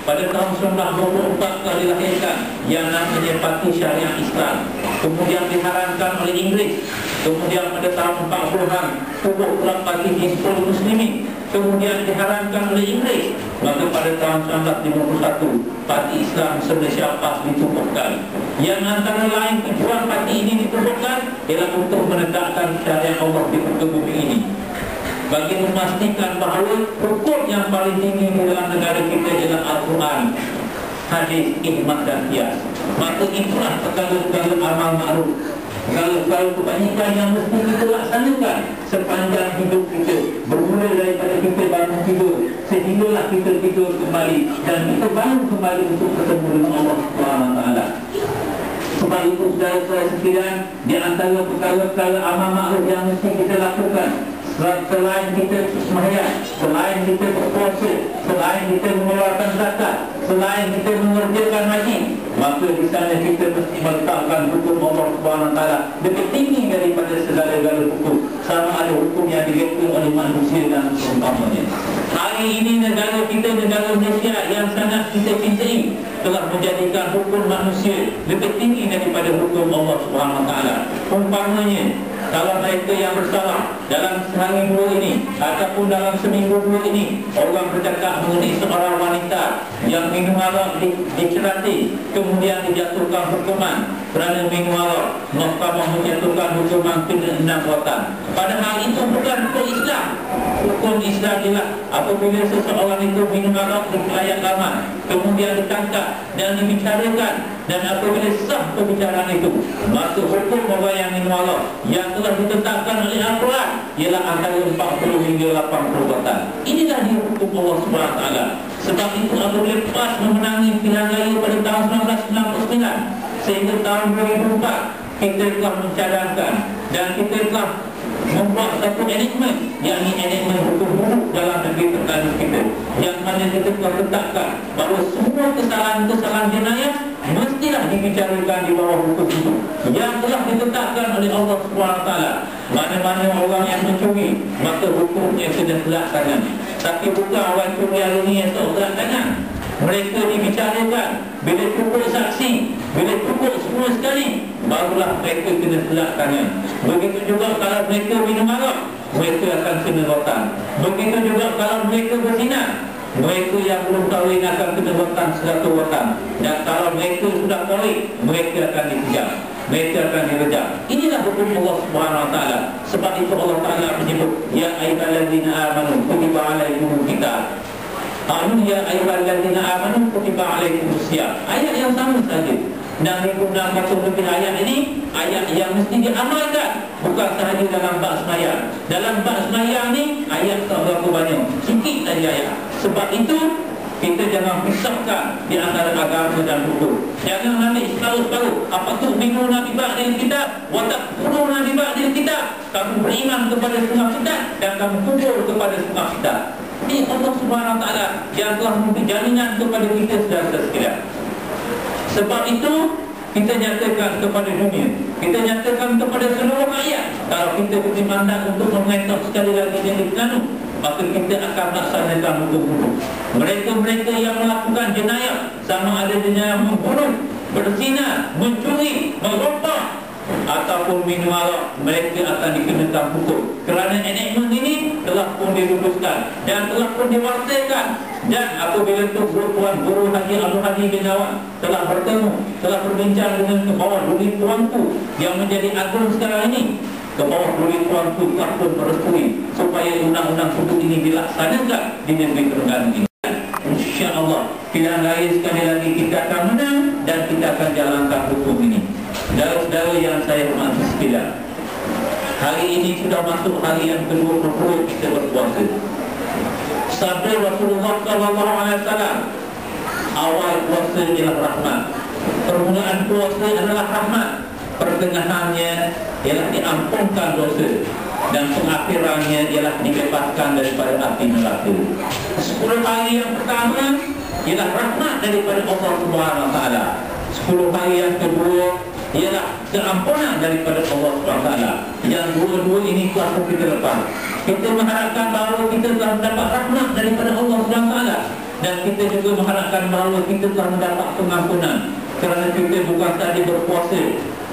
Pada tahun 1924 telah dilahirkan yang namanya Parti Syariah Islam. Kemudian diharamkan oleh Inggris. Kemudian pada tahun 40-an tubuh pula Parti Hizbul Muslimin. Kemudian diharamkan oleh Inggris. Maka pada tahun 1951 Parti Islam Malaysia PAS ditubuhkan. Yang antara lain tujuan parti ini ditubuhkan ialah untuk menegakkan syariat Allah di muka bumi ini, bagi memastikan bahawa hukum yang paling tinggi di dalam negara kita ialah Al-Quran, hadis, ijma' dan qiyas. Maka itulah perkara-perkara amal ma'ruf, perkara-perkara kebajikan yang mesti kita laksanakan sepanjang hidup kita, bermula daripada kita bangun tidur sehinggalah kita tidur kembali dan kita bangun kembali untuk bertemu dengan Allah SWT. Sebab itu saudara-saudara sekalian, di antara perkara-perkara amal ma'ruf yang mesti kita lakukan, selain kita sembahyang, selain kita berpuasa, selain kita mengeluarkan zakat, selain kita mengerjakan haji, maka di sana kita mesti meletakkan hukum Allah SWT lebih tinggi daripada segala-gala hukum, sama ada hukum yang direktur oleh manusia dan seumpamanya. Hari ini negara kita, negara Malaysia yang sangat kita cintai, telah menjadikan hukum manusia lebih tinggi daripada hukum Allah SWT. Umpamanya, kalau mereka yang bersalah dalam sehari dua ini ataupun dalam seminggu dua ini, orang bercakap mengenai seorang wanita yang minum arak dicerati, kemudian dijatuhkan hukuman kerana minum arak, mahkamah menjatuhkan hukuman kena 6 rotan. Padahal itu bukan hukum Islam. Hukum Islam ialah apabila seseorang itu minum arak di layak ramai, kemudian ditangkap dan dibicarakan, dan apabila sah pembicaraan itu, maka hukum orang yang minum arak yang telah ditetapkan oleh Al-Quran ialah antara 40 hingga 80 rotan. Inilah dia hukum Allah SWT. Sebab itu apabila PAS memenangi pilihan raya pada tahun 1999 sehingga tahun 2004, kita telah mencadangkan dan kita telah membuat satu enactment, yakni enactment hukum buruk dalam negeri pertanian kita, yang mana kita telah tetapkan bahawa semua kesalahan-kesalahan jenayah mestilah dibicarakan di bawah hukum itu yang telah ditetapkan oleh Allah SWT. Mana-mana orang yang mencuri, maka hukumnya kena dilaksanakan. Tapi bukan orang curi hari ini yang tak dilaksanakan. Mereka dibicarakan, bila cukup saksi, bila cukup semua sekali, barulah mereka kena dilaksanakan. Begitu juga kalau mereka minum arak, mereka akan kena rotan. Begitu juga kalau mereka berzina, mereka yang belum kahwin akan kena rotan 100 rotan. Dan kalau mereka sudah kahwin, mereka akan dikejar, mereka akan direjam. Inilah hukum Allah SWT. Sebab itu Allah Ta'ala menyebut, ya ayyuhallazina amanu kutiba alaikumus kitab. Ya ayyuhallazina amanu kutiba alaikumusiyam. Ayat yang sama saja. Dan digunakan lebih ayat ini, ayat yang mesti diamalkan, bukan sahaja dalam bab sembahyang. Dalam bab sembahyang ni ayat tak berapa banyak, sikit saja ayat. Sebab itu kita jangan pisahkan di antara agama dan hukum. Jangan ambil separuh-separuh. Apa tu minuna bi ba'dil kitab wa takfuruna bi ba'dil kitab. Kamu beriman kepada setengah kitab dan kamu kufur kepada setengah kitab. Ini Allah Subhanahu Wa Taala yang telah memberi jaminan kepada kita saudara sekalian. Sebab itu kita nyatakan kepada dunia, kita nyatakan kepada seluruh rakyat, kalau kita beri mandat untuk mengetok sekali lagi jadi Terengganu, maka kita akan melaksanakan hukum-hukum. Mereka-mereka yang melakukan jenayah, sama ada jenayah membunuh, berzina, mencuri, merompak ataupun minum arak, mereka akan dikenakan hukum. Kerana enactment ini telah pun dirumuskan dan telah pun diwartakan. Dan apabila itu Puan Guru Haji Abdul Hadi bin Awad telah bertemu, telah berbincang dengan kebawah Duli Tuanku yang menjadi agung sekarang ini, kebawah Duli Tuanku telah pun merestui supaya undang-undang hukum ini dilaksanakan di negeri Terengganu ini. InsyaAllah pilihan raya sekali lagi kita akan menang dan kita akan jalankan hukum ini. Saudara-saudara yang saya hormati sekalian, hari ini sudah masuk hari yang ke-20 kita berpuasa. Sabda Rasulullah SAW, awal puasa ialah rahmat, permulaan puasa adalah rahmat, pertengahannya ialah diampunkan dosa, dan pengakhirannya ialah dibebaskan daripada api neraka. 10 hari yang pertama ialah rahmat daripada Allah Subhanahu Wa Taala. 10 hari yang kedua ialah keampunan daripada Allah SWT. Yang dua-dua ini telah kita lepas. Kita mengharapkan bahawa kita telah mendapat rahmat daripada Allah SWT. Dan kita juga mengharapkan bahawa kita telah mendapat pengampunan, kerana kita bukan sahaja berpuasa,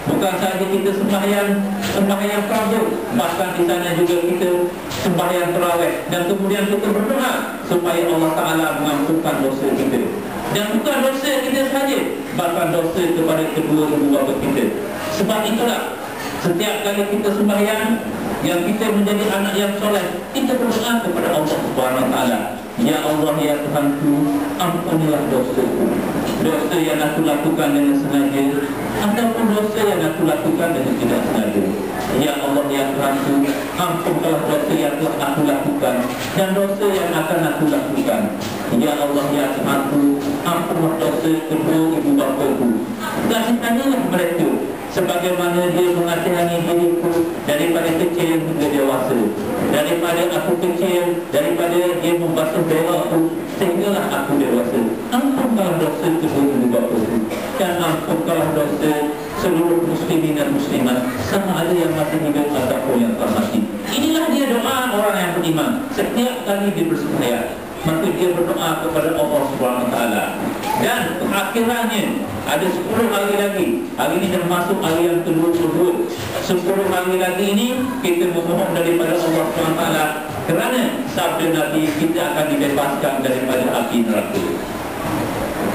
bukan sahaja kita sembahyang fardu, bahkan di sana juga kita sembahyang tarawih, dan kemudian kita berdoa supaya Allah Ta'ala mengampunkan dosa kita. Dan bukan dosa kita sahaja, bahkan dosa kepada kedua ibu bapa kita. Sebab itulah setiap kali kita sembahyang, yang kita menjadi anak yang soleh, kita berdoa kepada Allah Subhanahu Wa Taala, Ya Allah, Ya Tuhanku, ampunilah dosaku, dosa yang aku lakukan dengan sengaja ataupun dosa yang aku lakukan dengan tidak sengaja. Ya Allah, Ya Tuhanku, ampunkanlah dosa yang telah aku lakukan dan dosa yang akan aku lakukan. Ya Allah, Ya Tuhanku, ampunlah dosa kedua ibu bapaku. Kasihanilah mereka sebagaimana dia mengasihani diriku daripada kecil hingga dewasa, daripada aku kecil, daripada dia membasuh bela aku sehinggalah aku dewasa. Ampunkanlah dosa kedua ibu bapaku dan ampunkanlah dosa seluruh muslimin dan muslimat, sama ada yang masih hidup ataupun yang telah mati. Inilah dia doa orang yang beriman. Setiap kali dia bersembahyang, maka dia berdoa kepada Allah Subhanahu Wa Taala. Dan akhirannya ada 10 hari lagi. Hari ini dah masuk hari yang ke-22. 10 hari lagi ini kita memohon daripada Allah SWT, kerana sabda Nabi, kita akan dibebaskan daripada api neraka.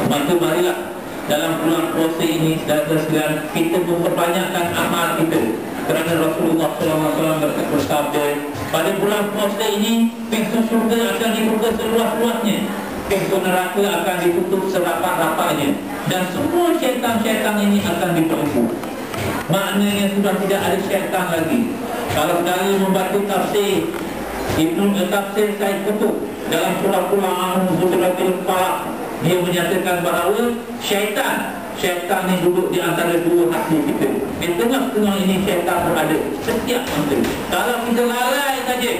Maka marilah dalam bulan puasa ini, saudara-saudara, kita memperbanyakkan amal kita, kerana Rasulullah SAW bersabda, pada bulan puasa ini pintu syurga akan dibuka seluas-luasnya, pintu neraka akan ditutup serapat-rapatnya, dan semua syaitan-syaitan ini akan dibelenggu. Maknanya sudah tidak ada syaitan lagi. Kalau saudara membaca tafsir Tafsir Said Qutb dalam surah Al-Suratul Falaq, dia menyatakan bahawa syaitan ni duduk di antara dua hati kita. Di tengah-tengah ini syaitan berada setiap masa. Kalau kita lalai saja,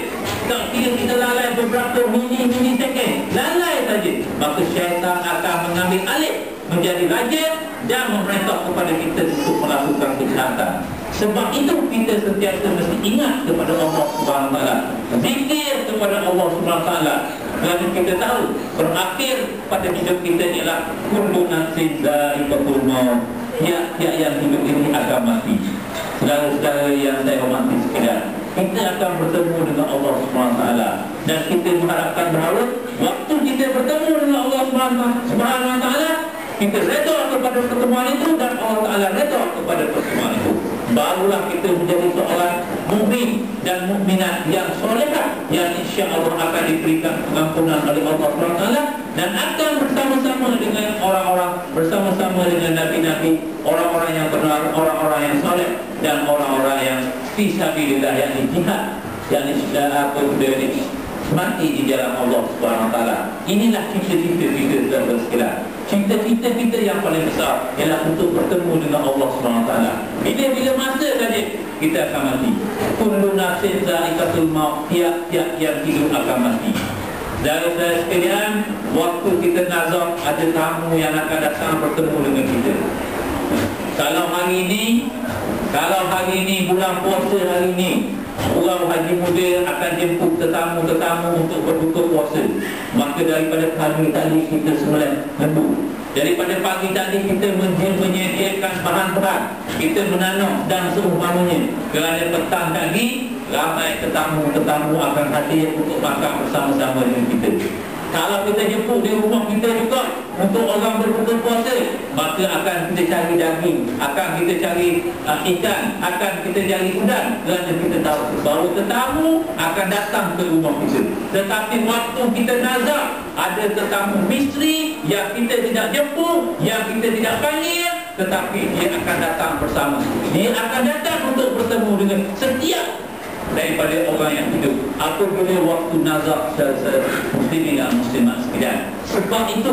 tak kira kita lalai beberapa mili-second, lalai saja, maka syaitan akan mengambil alih menjadi raja dan memerintah kepada kita untuk melakukan kejahatan. Sebab itu kita sentiasa mesti ingat kepada Allah Subhanahu Wa Taala, zikir kepada Allah Subhanahu Wa Taala, kerana kita tahu berakhir pada hidup kita ialah kullu nafsin dha'iqatul maut. Ya yang hidup ini akan mati. Saudara-saudara yang saya hormati sekalian, kita akan bertemu dengan Allah Subhanahu Wa Taala, dan kita mengharapkan bahawa waktu kita bertemu dengan Allah Subhanahu Wa Taala, kita redha kepada pertemuan itu dan Allah Taala redha kepada pertemuan itu. Barulah kita menjadi seorang mukmin dan mukminat yang solehah, yang insya-Allah akan diberikan pengampunan oleh Allah SWT, dan akan bersama-sama dengan orang-orang, bersama-sama dengan nabi-nabi, orang-orang yang benar, orang-orang yang soleh, dan orang-orang yang fisabilillah, yang jihad, yang mati di jalan Allah SWT. Inilah cita-cita kita sekalian. Cita-cita kita yang paling besar ialah untuk bertemu dengan Allah SWT. Bila masa saja kita akan mati. Kullu nafsin dha'iqatul maut, tiap-tiap yang hidup akan mati. Saudara-saudara sekalian, waktu kita nazar, ada tamu yang akan datang bertemu dengan kita. Kalau hari ini bulan puasa hari ini, orang haji muda akan jemput tetamu-tetamu untuk berbuka puasa, maka daripada pagi tadi kita sembelih lembu, daripada pagi tadi kita menyediakan bahan-bahan, kita menanam dan seumpamanya, kerana petang tadi ramai tetamu-tetamu akan hadir untuk makan bersama-sama dengan kita. Kalau kita jemput di rumah kita juga untuk orang berbuka puasa, maka akan kita cari daging, akan kita cari ikan, akan kita cari udang, kerana kita tahu bahawa tetamu akan datang ke rumah kita. Tetapi waktu kita nazar, ada tetamu misteri yang kita tidak jemput, yang kita tidak panggil, tetapi dia akan datang bersama. Dia akan datang untuk bertemu dengan setiap daripada orang yang hidup apabila waktu nazar muslimin dan muslimat sekalian. Sebab itu